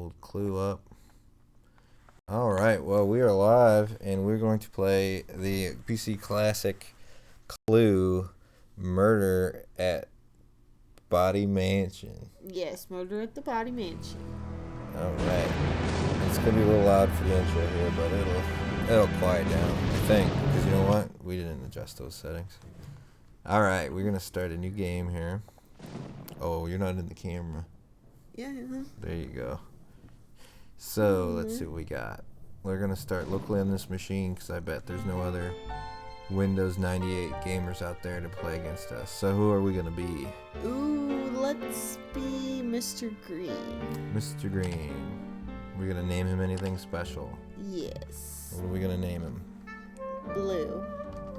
load Clue up. Alright, well, we are live, and we're going to play the PC Classic Clue Murder at Boddy Mansion. Yes, Murder at the Boddy Mansion. Alright. It's going to be a little loud for the intro here, but it'll quiet down, I think, because you know what? We didn't adjust those settings. Alright, we're going to start a new game here. Oh, you're not in the camera. Yeah. There you go. So, let's see what we got. We're going to start locally on this machine because I bet there's no other Windows 98 gamers out there to play against us. So, who are we going to be? Ooh, let's be Mr. Green. Mr. Green. We're going to name him anything special? Yes. What are we going to name him? Blue.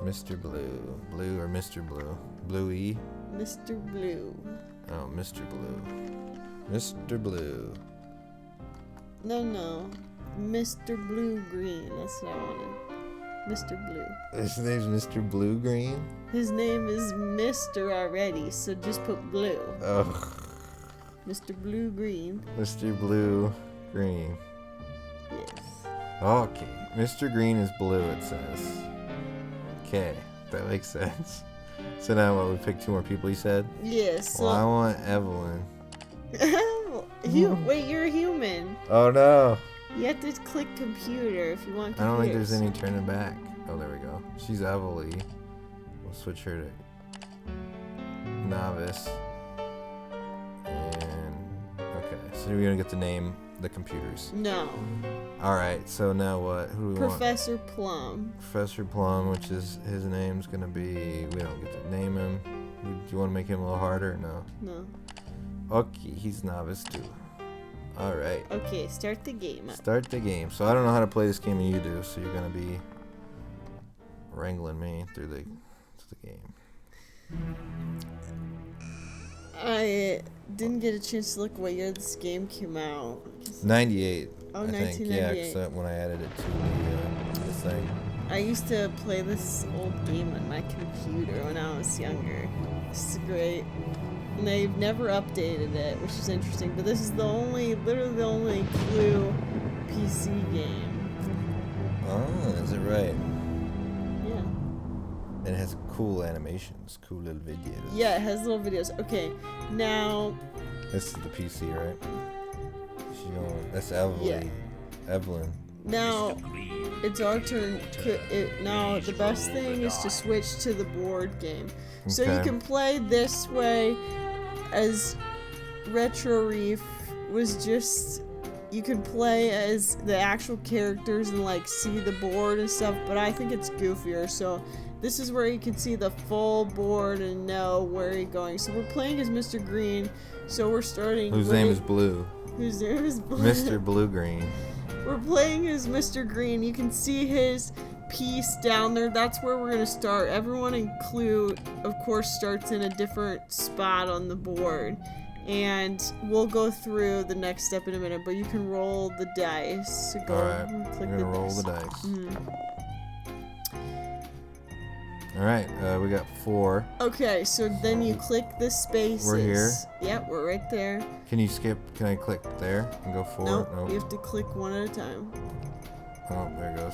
Mr. Blue. Blue or Mr. Blue? Bluey? Mr. Blue. Oh, Mr. Blue. Mr. Blue. No. Mr. Blue Green. That's what I wanted. Mr. Blue. His name's Mr. Blue Green? His name is Mr. already, so just put Blue. Oh. Mr. Blue Green. Mr. Blue Green. Yes. Okay. Mr. Green is blue, it says. Okay. That makes sense. So now what, we pick two more people, you said? Yes. Well, I want Evelyn. Wait, you're a human. Oh no. You have to click computer if you want computers. I don't think there's any turning back. Oh, there we go. She's Evelyn. We'll switch her to novice. And okay, so we're gonna get to name the computers. No. Alright, so now what? Who do we want? Professor Plum. Professor Plum, which is his name's gonna be. We don't get to name him. Do you want to make him a little harder? No. No. Okay, he's novice too. Alright. Okay, start the game. Start the game. So I don't know how to play this game and you do, so you're gonna be wrangling me through the game. I didn't get a chance to look what year this game came out. 98. Oh, I think. 1998. Yeah, except when I added it to the thing. I used to play this old game on my computer when I was younger. This is great. And they've never updated it, which is interesting. But this is literally the only Clue PC game. Oh, is it right? Yeah. And it has cool animations, cool little videos. Yeah, it has little videos. Okay, now. This is the PC, right? That's Evelyn. Yeah. Evelyn. Now, it's our turn. Now, the best thing is to switch to the board game. So you can play this way as Retro Reef was just... You can play as the actual characters and like see the board and stuff, but I think it's goofier. So this is where you can see the full board and know where you're going. So we're playing as Mr. Green. So we're starting... Whose name is Blue. Whose name is Blue. Mr. Blue Green. We're playing as Mr. Green. You can see his piece down there. That's where we're going to start. Everyone in Clue, of course, starts in a different spot on the board. And we'll go through the next step in a minute, but you can roll the dice. So go Alright, click we're going to roll the dice. Mm-hmm. Alright, we got 4. Okay, so then you click the spaces. We're here? Yep, we're right there. Can you skip? Can I click there and go forward? Nope, you have to click one at a time. Oh, there it goes.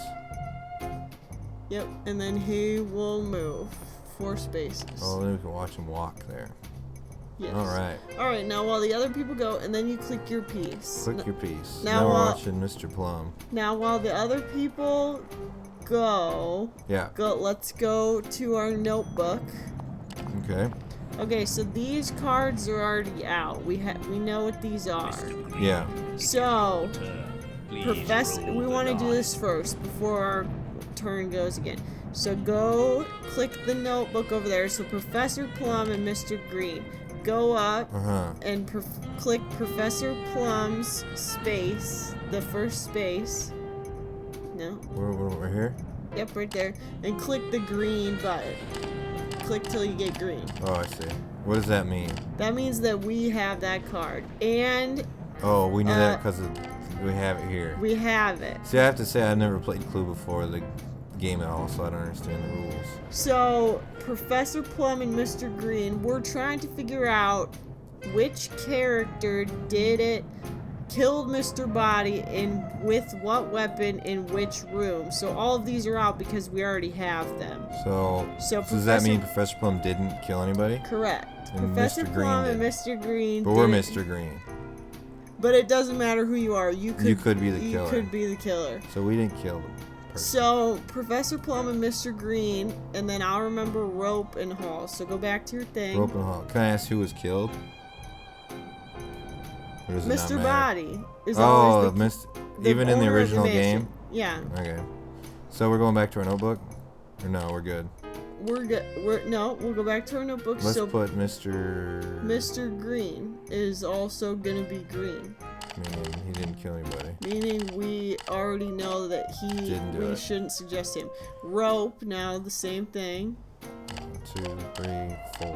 Yep, and then he will move 4 spaces. Oh, then we can watch him walk there. Yes. Alright. Alright, now while the other people go, and then you click your piece. Click your piece. Now Now we're watching Mr. Plum. Now while the other people go, Yeah. let's go to our notebook. Okay. Okay, so these cards are already out. We know what these are. Yeah. So, Professor, we want to do this first before our turn goes again. So go click the notebook over there. So Professor Plum and Mr. Green. Go up and click Professor Plum's space, the first space. No. We're here? Yep, right there. And click the green button. Click till you get green. Oh, I see. What does that mean? That means that we have that card. And... Oh, we know that because we have it here. We have it. See, I have to say I've never played Clue before the game at all, so I don't understand the rules. So, Professor Plum and Mr. Green, we're trying to figure out which character did it killed Mr. Boddy in with what weapon in which room. So all of these are out because we already have them. So does that mean Professor Plum didn't kill anybody? Correct. And Professor Mr. Plum Green and Mr. Green. But we're Mr. Green. But it doesn't matter who you are. You could be the killer. You could be the killer. So we didn't kill them. So Professor Plum and Mr. Green, and then I'll remember Rope and Hall. So go back to your thing. Rope and Hall. Can I ask who was killed? Or does it Mr. not Boddy is always even in the original game? Yeah. Okay. So we're going back to our notebook? Or no, we're good. We're good. We'll go back to our notebook. Let's put Mr. Green is also gonna be green. Meaning he didn't kill anybody. Meaning we already know that we shouldn't suggest him. Rope, now the same thing. 1, 2, 3, 4.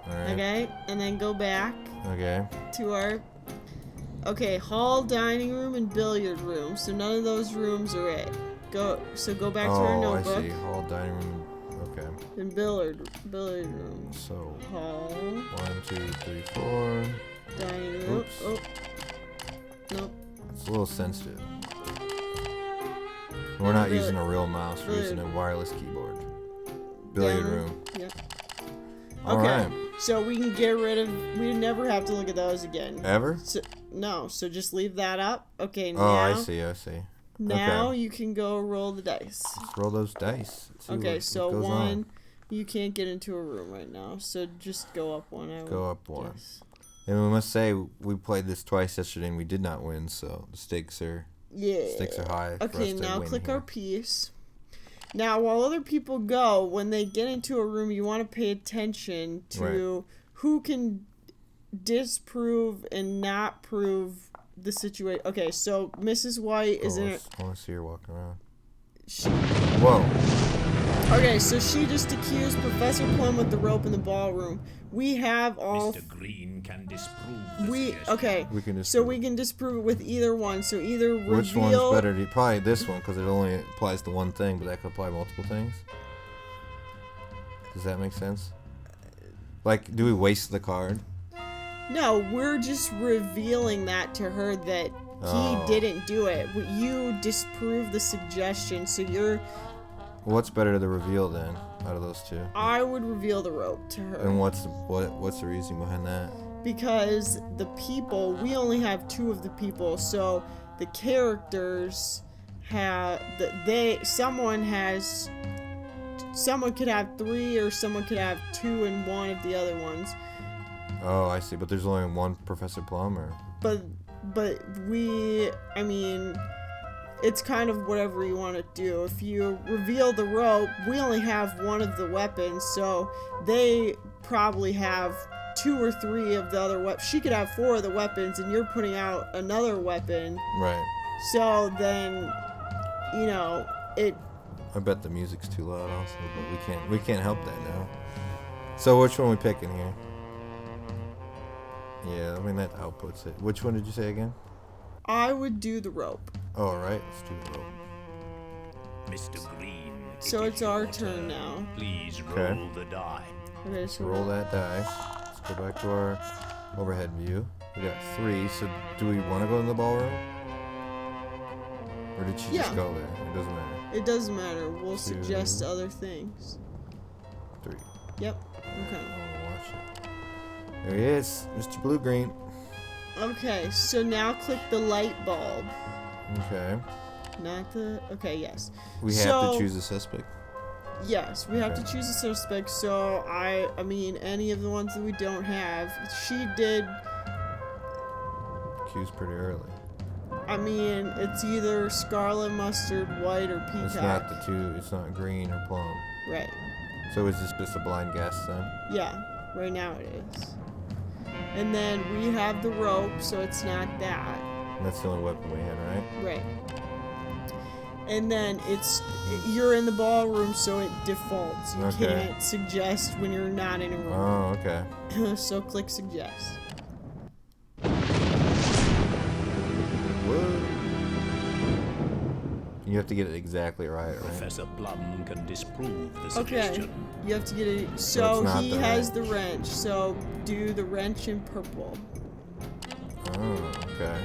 Alright. Okay, and then go back. Okay. To our hall, dining room, and billiard room. So none of those rooms are it. Go back to our notebook. I see. Hall, dining room. Okay. And billiard room. So hall. 1, 2, 3, 4. Dining room. Oops. Oh. Nope. It's a little sensitive. We're not using a real mouse. We're using a wireless keyboard. Billiard room. Yep. Alright. So we can get rid of. We never have to look at those again. Ever? No. So just leave that up. Okay. Now. Oh, I see. Now you can go roll the dice. Let's roll those dice. Okay. So what 1. You can't get into a room right now. So just go up 1. Go up 1. And we must say we played this twice yesterday and we did not win, so the stakes are high. Okay, now click our piece. Now, while other people go, when they get into a room, you want to pay attention to who can disprove and not prove the situation. Okay, so Mrs. White is in it. I want to see her walking around. Whoa. Okay, so she just accused Professor Plum with the rope in the ballroom. We have all. Mr. Green can disprove. We can disprove it with either one. So either reveal. Which one's better? Probably this one because it only applies to one thing, but that could apply multiple things. Does that make sense? Like, do we waste the card? No, we're just revealing that to her that he didn't do it. You disprove the suggestion, so you're. What's better to reveal then, out of those two? I would reveal the rope to her. And what's the reason behind that? Because the people, we only have 2 of the people, so the characters have someone could have 3 or someone could have 2 and 1 of the other ones. Oh, I see. But there's only one Professor Plum, or? But it's kind of whatever you want to do. If you reveal the rope, we only have 1 of the weapons, so they probably have 2 or 3 of the other weapons. She could have 4 of the weapons, and you're putting out another weapon. Right. So then, it. I bet the music's too loud, also, but we can't help that now. So which one are we picking here? Yeah, I mean that outputs it. Which one did you say again? I would do the rope. Oh, right. Let's do the rope. Mr. Green. So it's our turn now. Please roll the die. Okay, so roll that dice. Let's go back to our overhead view. We got 3. So do we want to go in the ballroom? Or did she just go there? It doesn't matter. It doesn't matter. We'll suggest other things. 3. Yep. Okay. Watch it. There he is, Mr. Blue Green. Okay, so now click the light bulb. Okay. Not the. Okay, yes. We have to choose a suspect. Yes, we have to choose a suspect. So I mean, any of the ones that we don't have, she did. Accused pretty early. I mean, it's either scarlet, mustard, white, or peacock. It's not the 2. It's not green or plum. Right. So is this just a blind guess then? Yeah. Right now it is. And then we have the rope, so it's not that. And that's the only weapon we had, right? Right. And then you're in the ballroom, so it defaults. You can't suggest when you're not in a room. Oh, okay. So click suggest. Whoa. You have to get it exactly right? Professor Plum can disprove the suggestion. Okay, you have to get it. So he has the wrench. So do the wrench in purple. Oh, okay.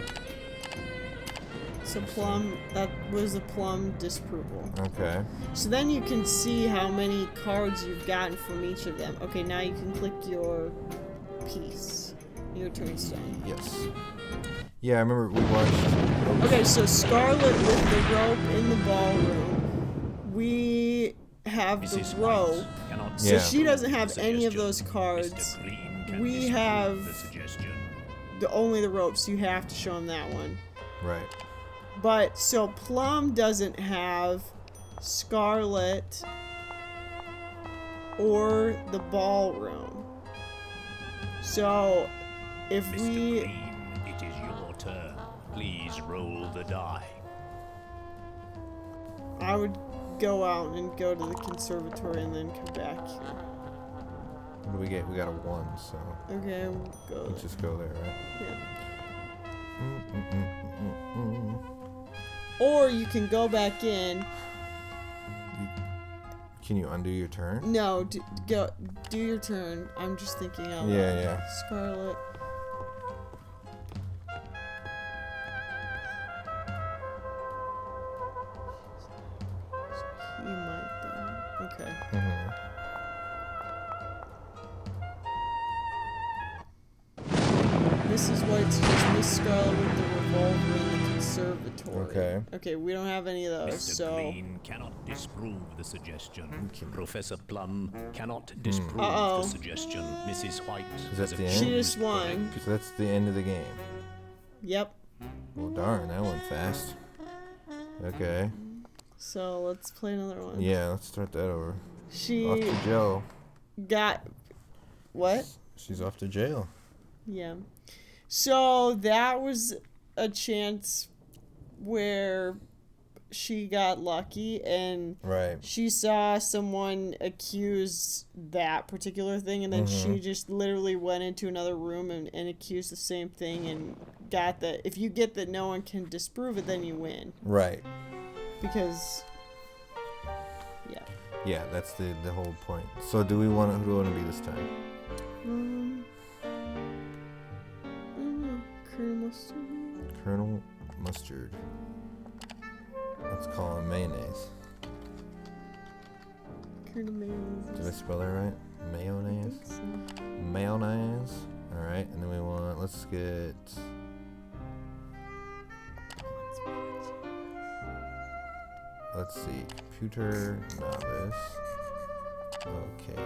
So plum, that was a plum disapproval. Okay. So then you can see how many cards you've gotten from each of them. Okay, now you can click your piece, your turnstone. Yes. Yeah, I remember we watched. Okay, so Scarlet with the rope in the ballroom. We have the rope, so she doesn't have any of those cards. We have only the rope, so you have to show him that one. Right. But so Plum doesn't have Scarlet or the ballroom. So if Mr. we Green, it is your turn. Please roll the die. I would go out and go to the conservatory and then come back here. What do we get? We got a 1, so. Okay, we'll go. Let's just go there, right? Yeah. Or you can go back in. Can you undo your turn? No, do your turn. I'm just thinking out loud. Yeah. Scarlet. You might though. Okay. This is what it's just Miss Scarlet with the revolver in the conservatory. Okay. Okay, we don't have any of those, Mr. so. Green cannot disprove the suggestion. Professor Plum cannot disprove Uh-oh. the suggestion. Mrs. White Is that has the end? She just won. So that's the end of the game. Yep. Well, darn, that went fast. Okay. So let's play another one. Yeah, let's start that over. She Off to jail. got what? She's off to jail. Yeah. So that was a chance where she got lucky and Right. she saw someone accuse that particular thing and then she just literally went into another room and accused the same thing and got that. If you get that no one can disprove it, then you win. Right. Because, yeah. Yeah, that's the whole point. So who do we want to be this time? I don't know. Colonel Mustard? Colonel Mustard. Let's call him Mayonnaise. Colonel Mayonnaise. Did I spell that right? Mayonnaise? So. Mayonnaise. Alright, and then we want, let's get... Let's see, computer novice. Okay.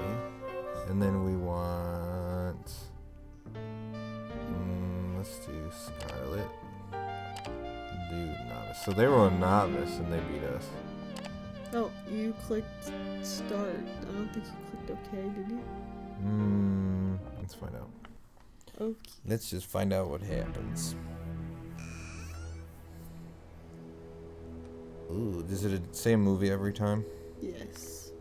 And then we want... let's do Scarlet. Do novice. So they were a novice and they beat us. Oh, you clicked start. I don't think you clicked OK, did you? Let's find out. Okay. Let's just find out what happens. Ooh, is it the same movie every time? Yes.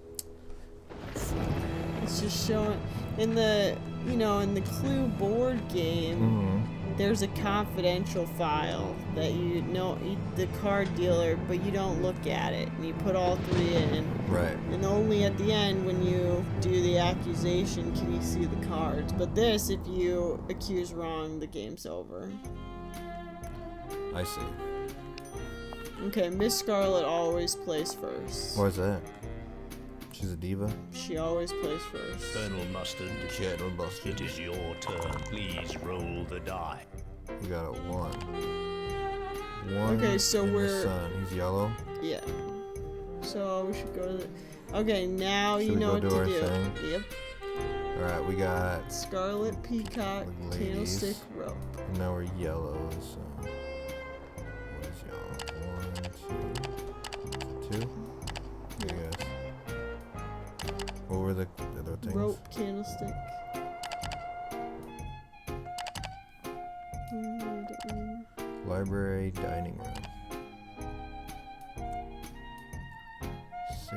It's just showing in the, in the Clue board game. There's a confidential file that the card dealer, but you don't look at it, and you put all 3 in. Right. And only at the end, when you do the accusation, can you see the cards. But this, if you accuse wrong, the game's over. I see. Okay, Miss Scarlet always plays first. Why is that? She's a diva? She always plays first. Colonel Mustard, Colonel Mustard. it is your turn. Please roll the die. We got a 1. Okay, so in the we're... sun. He's yellow. Yeah. So we should go to the... Okay, now Should you we know go what do our to do. thing? Yep. Alright, we got... Scarlet, Peacock, Ladies. Candlestick, Rope. And now we're yellow, so... What is yellow? 1, 2... 2? Yeah. I guess. What were the other things? Rope, Candlestick. I don't remember. Library, dining room. So...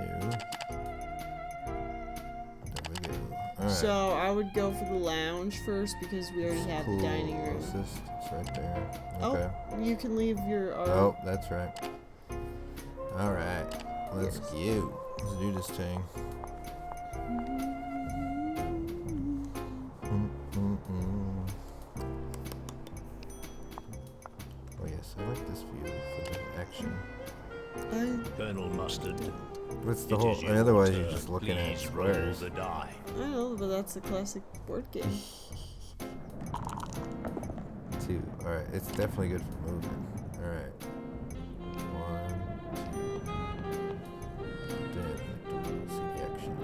There we go. Alright. So I would go for the lounge first because we already have the dining room. Assist. It's right there. Okay. Oh, you can leave your... Oh, that's right. Alright. Let's go. Let's do this thing. Oh yes, I like this view for the action. Colonel Mustard. What's the It whole? is your Otherwise, turn. you're just looking at Please roll squares. the die. I know, but that's a classic board game. 2. All right, it's definitely good for moving. All right. 1, 2. Then see the action.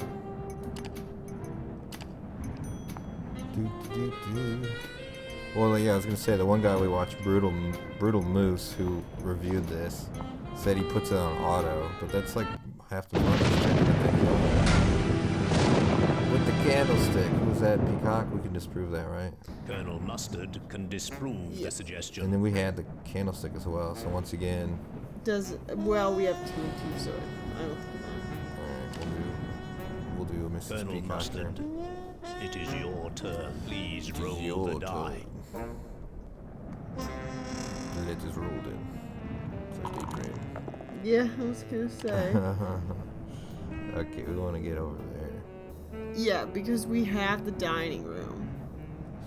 Well, yeah, I was gonna say the one guy we watched, Brutal Moose, who reviewed this, said he puts it on auto, but that's like half the fun. With the candlestick, who's that? Peacock? We can disprove that, right? Colonel Mustard can disprove the suggestion. And then we had the candlestick as well. So once again, Well, we have 2 and 2, so I don't think alright, we'll do Mrs. Colonel Peacock Mustard, here. it is your turn. Please roll Your the die. turn. Let us roll then. So daydream. Yeah, I was gonna say. Okay, we want to get over there. Yeah, because we have the dining room.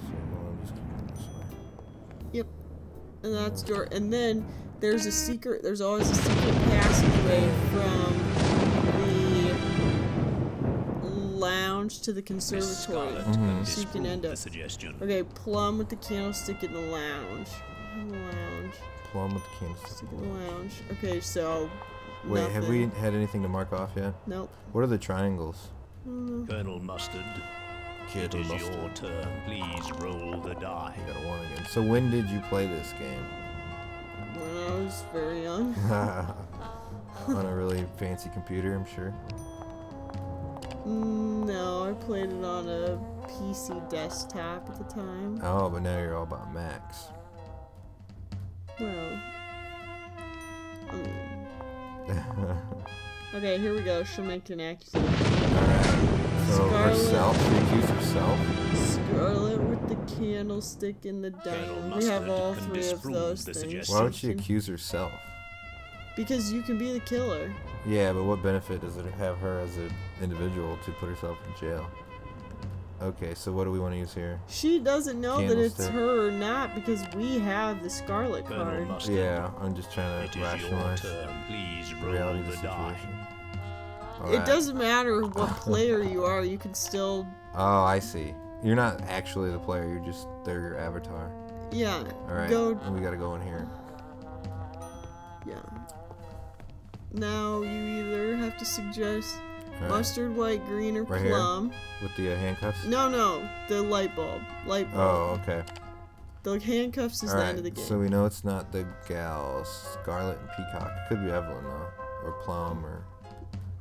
So I'm just going this way. Yep. And that's door. And then there's always a secret passageway from the lounge to the conservatory. Scarlet Mhm. can So you can end disprove up. the suggestion. Okay, Plum with the candlestick in the lounge. Plum with the candlestick. Stick in the lounge. Okay, so. Wait, have we nothing. had anything to mark off yet? Nope. What are the triangles? Colonel Mustard, it is your turn. Please roll the die. You got a 1 again. So when did you play this game? When I was very young. On a really fancy computer, I'm sure. No, I played it on a PC desktop at the time. Oh, but now you're all about Macs. Well. Okay, here we go. She'll make an accusation. Alright. So Scarlet. herself, she accused herself. Scarlet with the candlestick in the dining room. We have Mustard all can 3 of disprove those the things. suggestion. Why would she accuse herself? Because you can be the killer. Yeah, but what benefit does it have her as an individual to put herself in jail? Okay, so what do we want to use here? She doesn't know that it's Candlestick. her or not because we have the Scarlet Colonel card. Mustard, Yeah, I'm just trying it to is your rationalize turn. Please the roll reality of the the die. situation. It Alright. doesn't matter what player you are, you can still. Oh, I see. You're not actually the player, they're your avatar. Yeah. Alright, Go. we gotta go in here. Yeah. Now you either have to suggest Alright. mustard, white, green, or Right here? plum. With the handcuffs? No, the light bulb. Light bulb. Oh, okay. The handcuffs is the end of the Alright, game. so we know it's not the gals, Scarlet and Peacock. It could be Evelyn, though. Or Plum, or...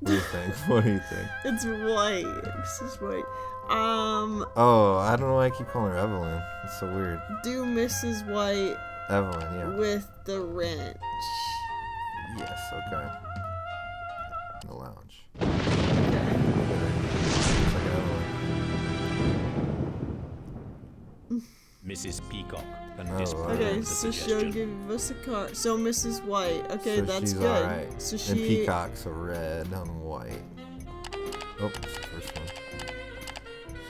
What do you think? What do you think? It's white. This is white. Oh, I don't know why I keep calling her Evelyn. It's so weird. Do Mrs. White Evelyn, yeah. with the wrench. Yes, okay. In the lounge. Okay. Looks like Evelyn. Mrs. Peacock can Oh, disprove Okay, the so she'll suggestion. give us a card. So Mrs. White. Okay, So that's she's good. alright. So And she. Peacock's a red on white. Oh, that's the first one.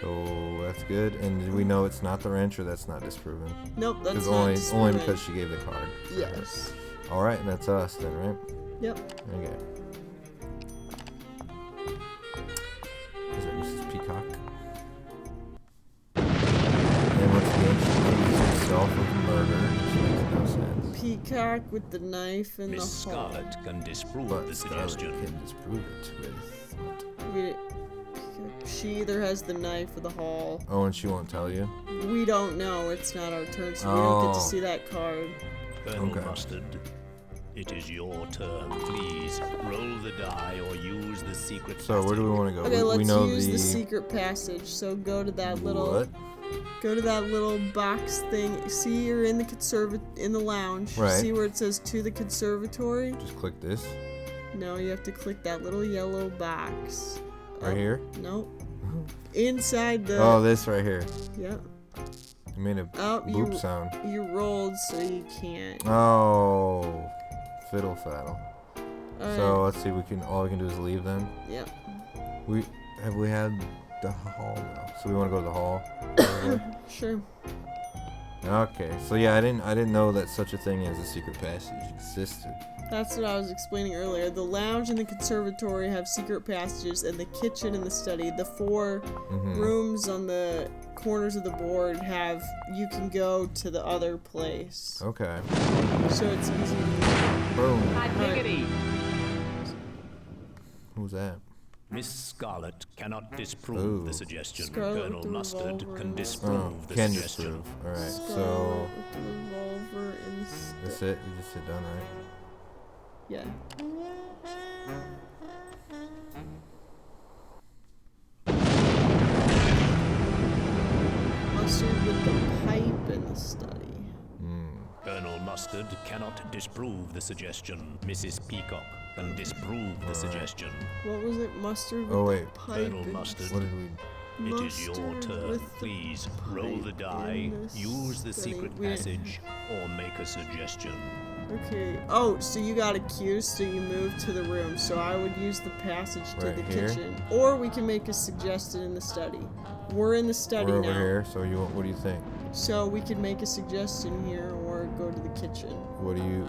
So that's good. And did we know it's not the wrench, or that's not disproven? Nope, that's Because not only disproven. because she gave the card. Yes. All right, and that's us then, right? Yep. Okay. Is that Mrs. Peacock? And once again, she accuses herself of murder, which makes no sense. Peacock with the knife in Miss the hall. Scarlet can disprove But the Scarlet suggestion. can disprove it with what? She either has the knife or the hall. Oh, and she won't tell you? We don't know. It's not our turn, so we don't get to Oh. see that card. Colonel Okay. Mustard, it is your turn. Please roll the die or use the secret. So where do we want to go? Okay, we let's know use the the secret passage. So go to that little. What? Go to that little box thing. See, you're in the in the lounge. Right. See where it says to the conservatory? Just click this No, you have to click that little yellow box. right here. Nope. Inside the. Oh, this right here. Yep. It made a Oh, boop sound. You rolled, so you can't. Oh, fiddle faddle. Alright. So let's see. All we can do is leave then. Yep. We had the hall now. So we want to go to the hall. Sure. Okay, so yeah, I didn't know that such a thing as a secret passage existed. That's what I was explaining earlier. The lounge and the conservatory have secret passages, and the kitchen and the study, the 4 rooms on the corners of the board you can go to the other place. Okay. So it's easy to Boom. Right. Who's that? Miss Scarlet cannot disprove the suggestion. Scarlet Colonel with the Mustard revolver can and the- disprove the Can suggestion. disprove. All right. Scarlet So with the revolver and that's it. We just hit done, right? yeah. Mustard with the pipe in the study. Colonel Mustard cannot disprove the suggestion. Mrs. Peacock can disprove the suggestion. What was it? Mustard with Oh, wait. the pipe Colonel in Mustard. What did we? It is your Mustard turn. with the Please roll the pipe die, in the use the study. secret We didn't- passage, or make a suggestion. Okay. Oh, so you got accused, so you moved to the room. So I would use the passage to Right the here? kitchen. Or we can make a suggestion in the study. We're in the study We're over now. here. So what do you think? So we can make a suggestion here or go to the kitchen. What do you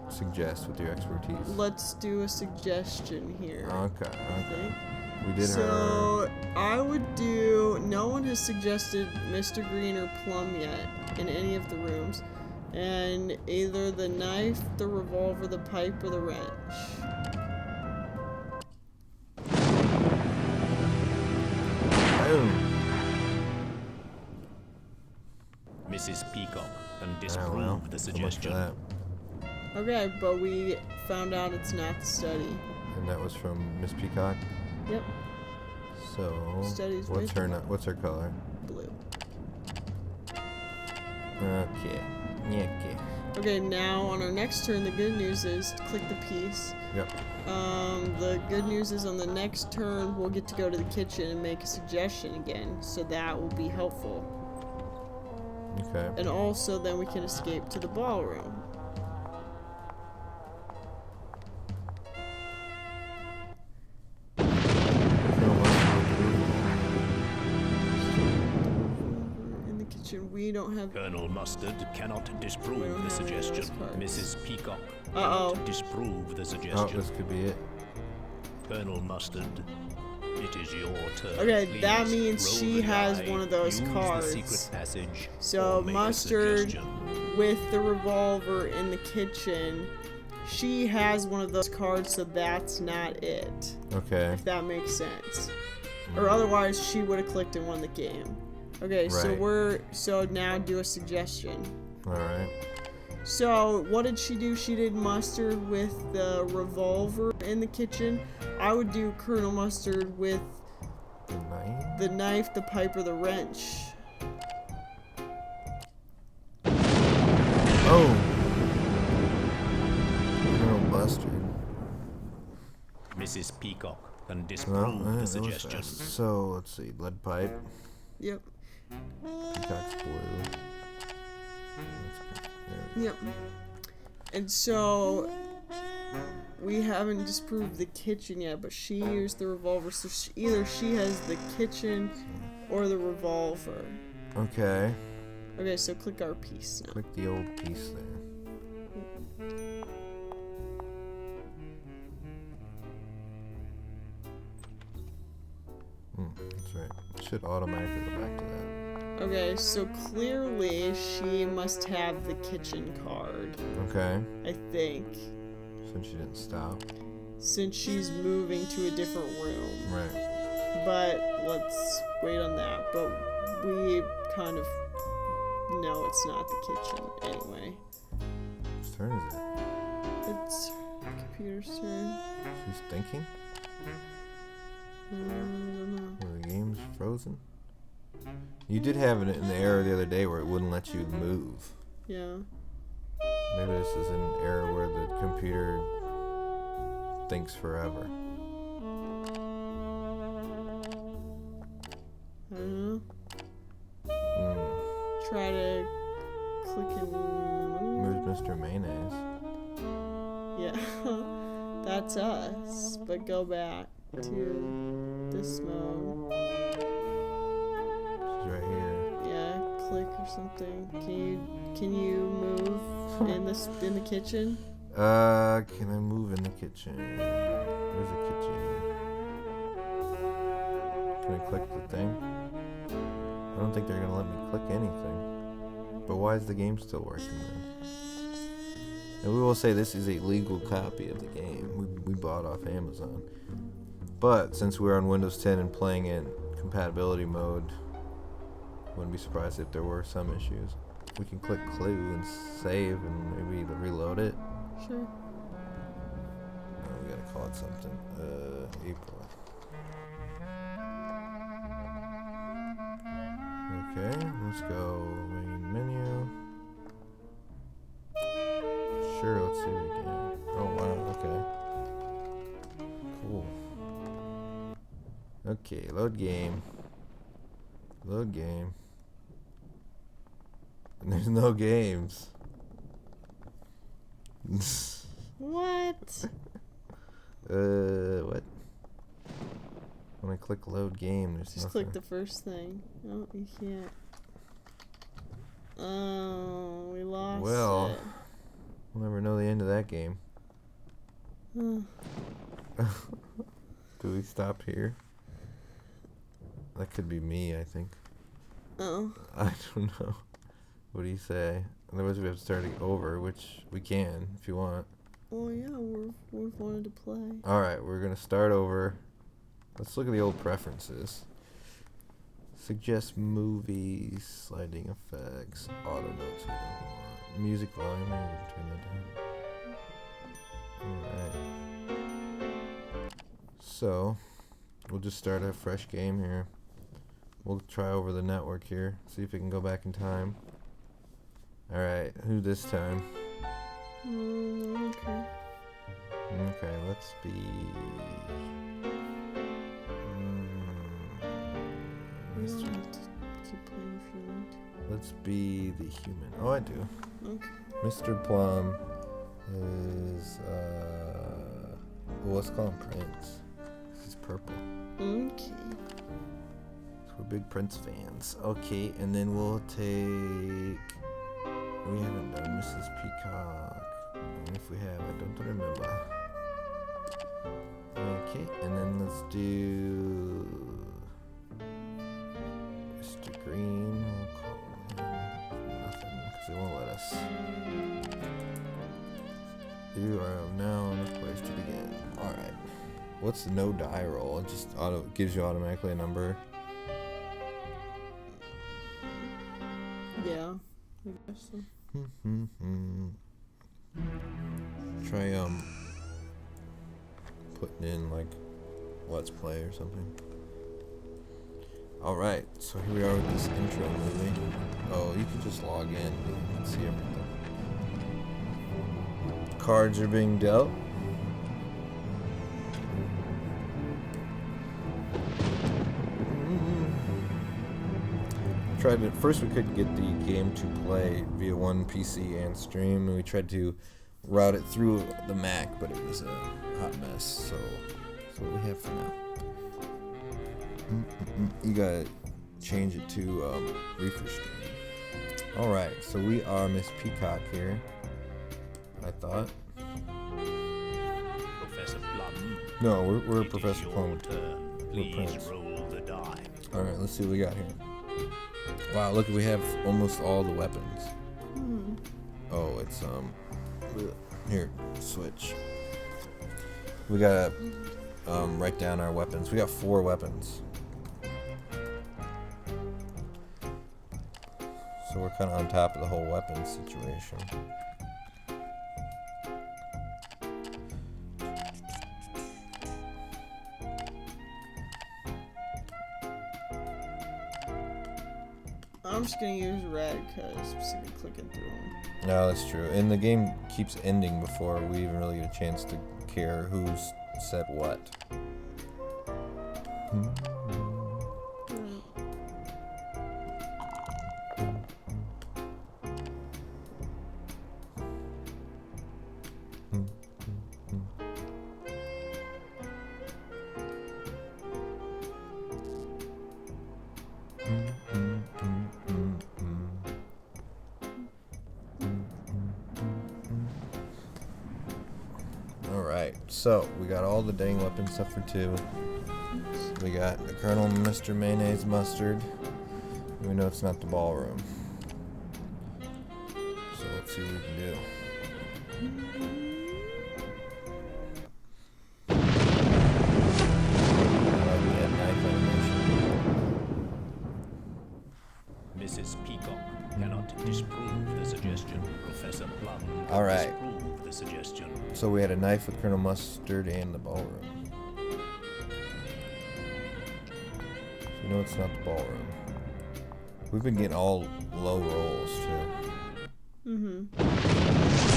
suggest with your expertise? Let's do a suggestion here. Okay. I think. We did her. So I would do. No one has suggested Mr. Green or Plum yet in any of the rooms, and either the knife, the revolver, the pipe, or the wrench. Boom. Mrs. Peacock can Oh, disprove well, the so much for suggestion. that. Okay, but we found out it's not the study. And that was from Miss Peacock. Yep, So Study's what's her Miss what's her color? blue. Okay. Okay. Okay, now on our next turn, the good news is to click the piece. Yep. The good news is on the next turn, we'll get to go to the kitchen and make a suggestion again, so that will be helpful. Okay. And also, then we can escape to the ballroom. In the kitchen, we don't have. Colonel Mustard cannot We don't disprove the have any of suggestion. those cards. Mrs. Peacock Uh-oh. cannot disprove the Oh, suggestion. this could be it. Colonel Mustard, it is your turn. Okay, that Please means roll she the has die, one of those use cards. The secret passage, So or make a Mustard suggestion. with the revolver in the kitchen. She has one of those cards, so that's not it. Okay. If that makes sense. Or otherwise, she would have clicked and won the game. Okay, Right. so now do a suggestion. All right. So what did she do? She did Mustard with the revolver in the kitchen. I would do Colonel Mustard with The knife. the knife, the pipe, or the wrench. Oh. Colonel Mustard. Mrs. Peacock can Well, disprove that the was suggestion. fast. So let's see. Lead pipe. Yep. Peacock's blue. There we go. Yep. And so we haven't disproved the kitchen yet, but she used the revolver, so either she has the kitchen or the revolver. Okay. Okay, so click our piece now. Click the old piece there. That's right. It should automatically go back to that. Okay, so clearly she must have the kitchen card, Okay. I think, Since she didn't stop. since she's moving to a different room. Right. But let's wait on that. But we kind of know it's not the kitchen anyway. Whose turn is it? It's computer's turn. She's thinking? I don't know. Or the game's frozen? You did have it in the error the other day where it wouldn't let you move. Yeah. Maybe this is an error where the computer thinks forever. I don't know. Hmm. Try to click and move. Where's Mr. Mayonnaise? Yeah. That's us. But go back to this mode. She's right here. Yeah. click or something. Can you move in the kitchen? Can I move in the kitchen? Where's the kitchen? Can I click the thing? I don't think they're gonna let me click anything. But why is the game still working then? And we will say this is a legal copy of the game. We bought off Amazon. But since we're on Windows 10 and playing in compatibility mode, wouldn't be surprised if there were some issues. We can click clue and save and maybe reload it. Sure. Oh, we gotta call it something. April. Okay, let's go main menu. Sure, let's see it again. Oh wow, okay. Cool. Okay, load game. Load game. And there's no games. What? What? When I click load game, there's Just nothing. click the first thing. Oh, you can't. Oh, we lost Well, it. we'll never know the end of that game. Huh. Do we stop here? That could be me, I think. Oh. I don't know. What do you say? Otherwise we have to start it over, which we can if you want. Well, yeah, we've wanted to play. Alright, we're going to start over. Let's look at the old preferences. Suggest movies, sliding effects, auto notes we don't want. Music volume, maybe we can turn that down. Alright. So, we'll just start a fresh game here. We'll try over the network here, see if we can go back in time. Alright, who this time? Okay. Okay, let's be... You don't have to keep playing if you want. Let's be the human. Oh, I do. Okay. Mr. Plum is, well, let's call him Prince. He's purple. Okay. So we're big Prince fans. Okay, and then we'll take... We haven't done Mrs. Peacock. And if we have, I don't remember. Okay, and then let's do... Mr. Green. We'll call him nothing, because they won't let us. You are now on the place to begin. Alright. What's the no die roll? It just gives you automatically a number. Yeah, I guess so. Try putting in like let's play or something. Alright, so here we are with this intro movie. Oh, you can just log in and see everything. Cards are being dealt. Tried it first. We couldn't get the game to play via one PC and stream, and we tried to route it through the Mac, but it was a hot mess. So that's what we have for now. You gotta change it to refresh stream. All right, so we are Miss Peacock here. I thought. Professor Plum. No, we're it Professor is your Plum. turn. We're Please Prince. roll the die. All right, let's see what we got here. Wow, look, we have almost all the weapons. Oh, it's here, switch. We gotta write down our weapons. We got 4 weapons. So we're kind of on top of the whole weapons situation. I'm just gonna use red because I'm sick of clicking through them. No, that's true. And the game keeps ending before we even really get a chance to care who's said what. Alright, so we got all the dang weapons except for 2. We got the Colonel Mr. Mayonnaise Mustard. We know it's not the ballroom. So let's see what we can do. Mrs. Peacock cannot disprove the suggestion. Professor Plum All right. disprove the suggestion. So we had a knife with Colonel Mustard and the ballroom. So we know it's not the ballroom. We've been getting all low rolls too. Mm-hmm.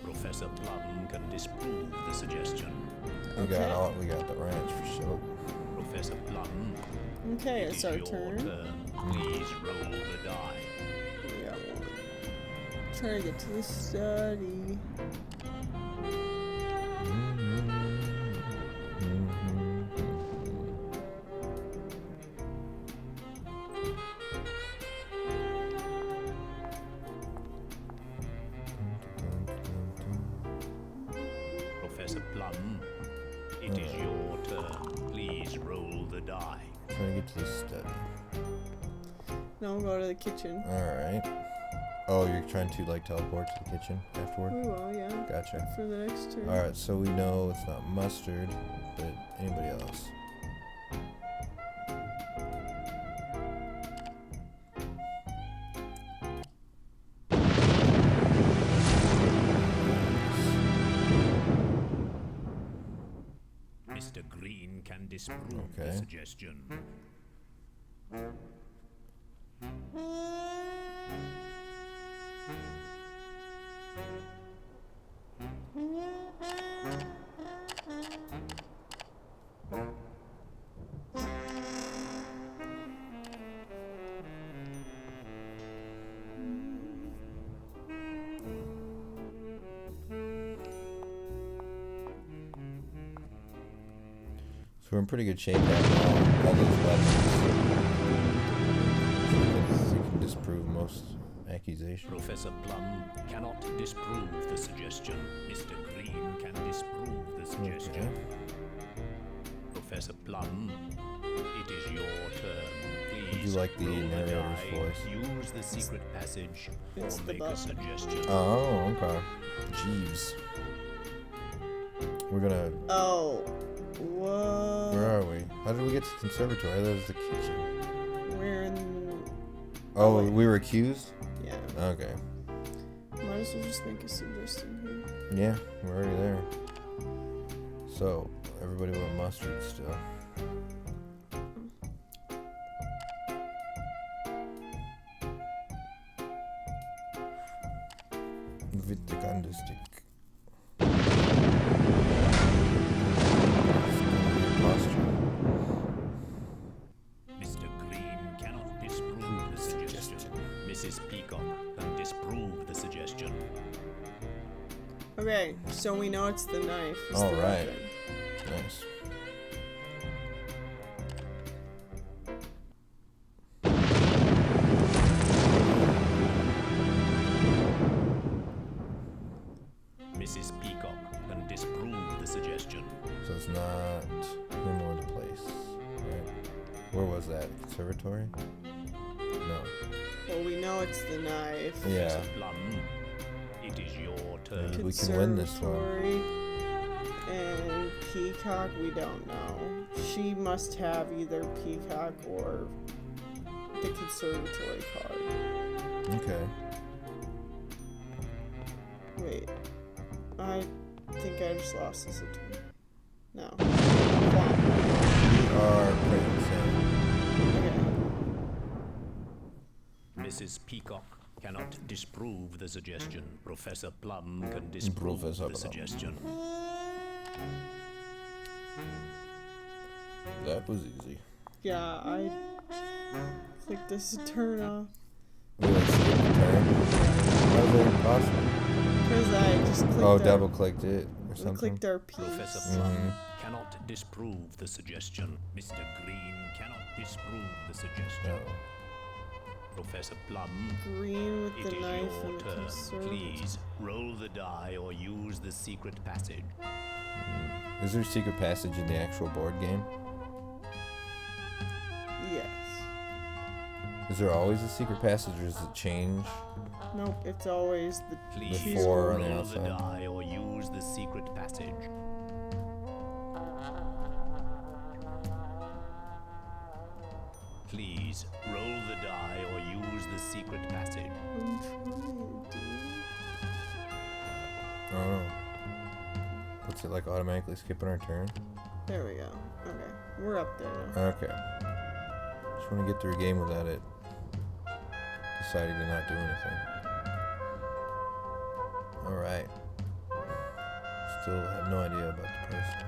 Professor Plum can disprove the suggestion. We got the ranch for sure. Professor Plum. Okay, it's our your turn. Please roll the die. We got one. Trying to get to the study. Professor Plum, it is your turn. Please roll the die. Trying to get to the study. Now we'll go to the kitchen. Alright. Oh, you're trying to like teleport to the kitchen afterward? We will, yeah. Gotcha. For the next turn. Alright, so we know it's not mustard, but anybody else? Mr. Green can disprove the Okay. suggestion. So we're in pretty good shape now. All those weapons. So we can disprove most accusations. Professor Plum cannot disprove the suggestion. Mr. Green can disprove the suggestion. Okay. Professor Plum, it is your turn. Please Would you like the roll narrator's die, voice? Use the secret passage It's or the make a button. suggestion. Oh, okay. Jeeves. We're gonna. Oh. Whoa. Where are we? How did we get to the conservatory? That was the kitchen. We're in. Oh, we were accused? Yeah. Okay. Might as well just make a suggestion here. Yeah, we're already there. So, everybody want mustard still. With the candlestick. Mr. Green cannot disprove the suggestion. Mrs. Peacock can disprove the suggestion. Okay, so we know it's the knife. It's All the right. weapon. Nice. Mrs. Peacock can disprove the suggestion. So it's not him or the place, right? Where was that? Conservatory? No. Well, we know it's the knife. Yeah. Professor Plum, it is your turn. Maybe we can win this one. Conservatory and Peacock, we don't know. She must have either Peacock or the conservatory card. Okay. Wait. I think I just lost this turn. No. We are pretty insane. Okay. Mrs. Peacock cannot disprove the suggestion. Professor Plum can disprove Professor the Plum. suggestion. That was easy. Yeah, I clicked this to turn off. We like skipped the turn. How is that impossible? Because I just clicked Oh, double clicked it or we something. clicked our piece. Professor Plum cannot disprove the suggestion. Mr. Green cannot disprove the suggestion. Oh. Professor Plum, Green with it the is knife your and turn. conservative. Please roll the die or use the secret passage. Is there a secret passage in the actual board game? Yes. Is there always a secret passage, or does it change? Nope, it's always the Please The four on the roll the outside. die or use the secret passage. Please roll the die or use the secret passage. I'm trying, dude. I don't know. What's it like automatically skipping our turn? There we go. Okay, we're up there now. Okay. Just want to get through a game without it deciding to not do anything. Alright. Still have no idea about the person.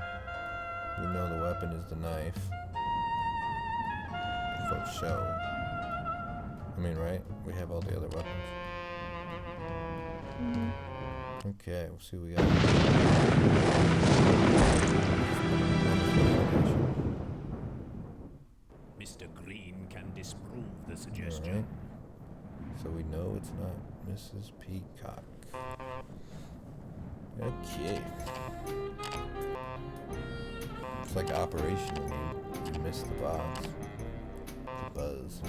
We know the weapon is the knife. For show. I mean, right? We have all the other weapons. Okay, we'll see what we got. Mr. Green can disprove the suggestion. Alright. So we know it's not Mrs. Peacock. Okay. It's like Operation when you miss the box. The buzz.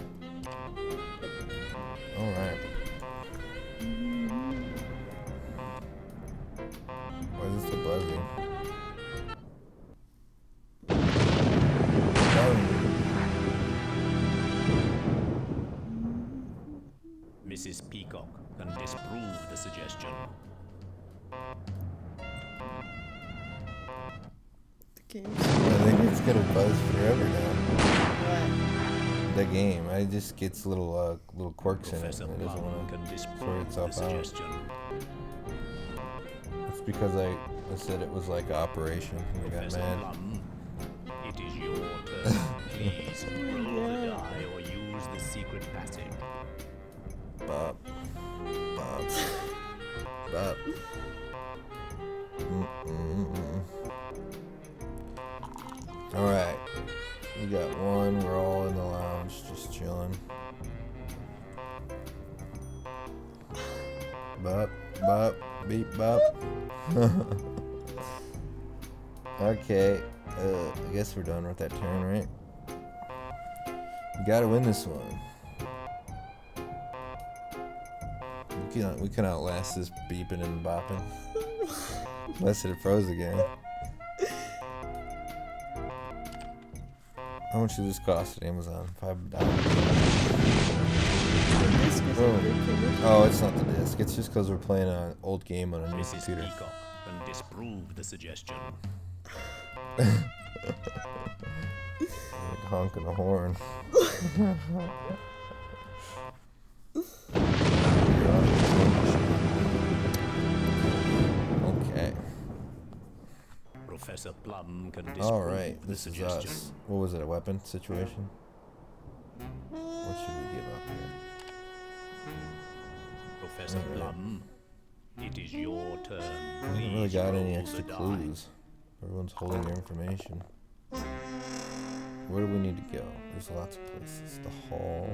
Alright. Why is this so buzzing? Mrs. Peacock can disprove the suggestion. The game's I think it's gonna buzz forever now. what? The game, it just gets little quirks in it, Professor and it doesn't Plum want can to disprove sort the itself out. suggestion. It's because I said it was like an operation, and I got Professor mad. Plum, it is your turn. Please roll the die or use the secret passage. Bop. Bop. Bop. Alright. We got one. We're all in the lounge, just chilling. Bop. Bop. Beep. Bop. Okay. I guess we're done with that turn, right? We gotta win this one. We can outlast this beeping and bopping. Unless it froze again. How much did this cost at Amazon? $5. Oh, it's not the disc. It's just because we're playing an old game on a new Mrs. computer. Peacock can disprove the suggestion. Honking the horn. Okay. Professor Plum can disprove Alright, the this is suggestion. us. What was it, a weapon situation? What should we give up here? Professor Plum, it is your turn. I haven't really Please got any roll extra the die. clues. Everyone's holding their information. Where do we need to go? There's lots of places. The hall,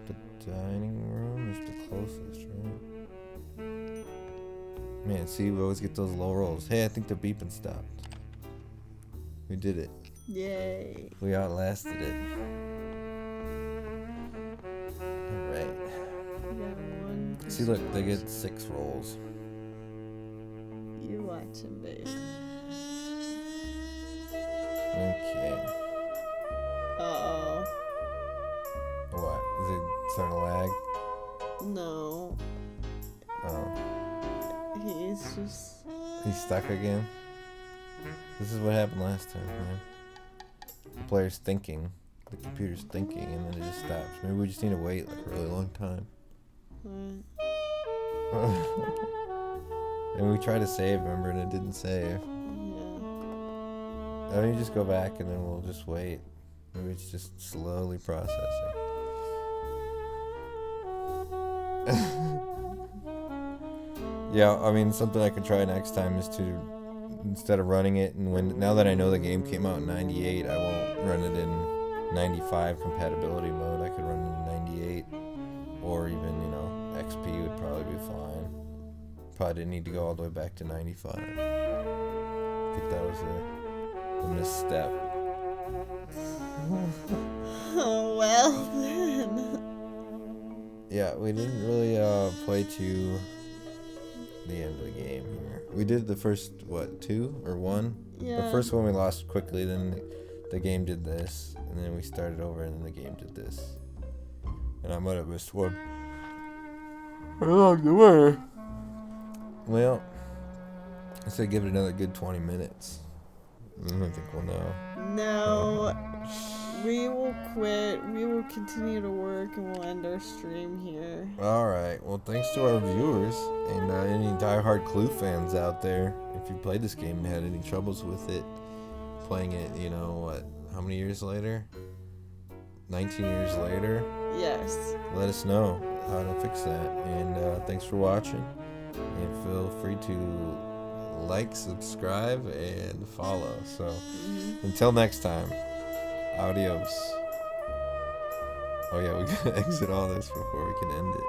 the dining room is the closest, right? Man, see, we always get those low rolls. Hey, I think the beeping stopped. We did it. Yay. We outlasted it. Alright. We got one. See, look, they get 6 rolls. You watch him, babe. Okay. Uh-oh. What? Is it starting to lag? No. Oh. He's just... He's stuck again? This is what happened last time, man. The player's thinking. The computer's thinking, and then it just stops. Maybe we just need to wait like a really long time. And we tried to save, remember, and it didn't save. Yeah. I mean, you just go back and then we'll just wait. Maybe it's just slowly processing. Yeah, I mean, something I can try next time is to, instead of running it, and now that I know the game came out in '98, I won't run it in 95 compatibility mode, I could run in 98, or even, you know, XP would probably be fine. Probably didn't need to go all the way back to 95. I think that was a misstep. Oh, well then. Yeah, we didn't really play to the end of the game here. We did the first, what, 2 or 1? Yeah. The first one we lost quickly, then the game did this, and then we started over, and then the game did this. And I might have missed one along the way. Well, I say give it another good 20 minutes. I don't think we'll know. No. We will quit. We will continue to work, and we'll end our stream here. Alright, well, thanks to our viewers, and any diehard Clue fans out there. If you played this game and had any troubles with it, playing it, you know, what, how many years later? 19 years later? Yes. Let us know how to fix that. And thanks for watching. And feel free to like, subscribe, and follow. So, until next time, adios. Oh yeah, we gotta exit all this before we can end it.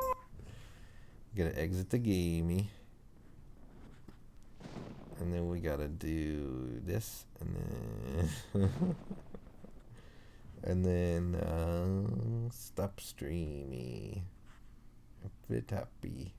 We gotta exit the gamey. And then we gotta do this, and then and then stop streamy. Happy.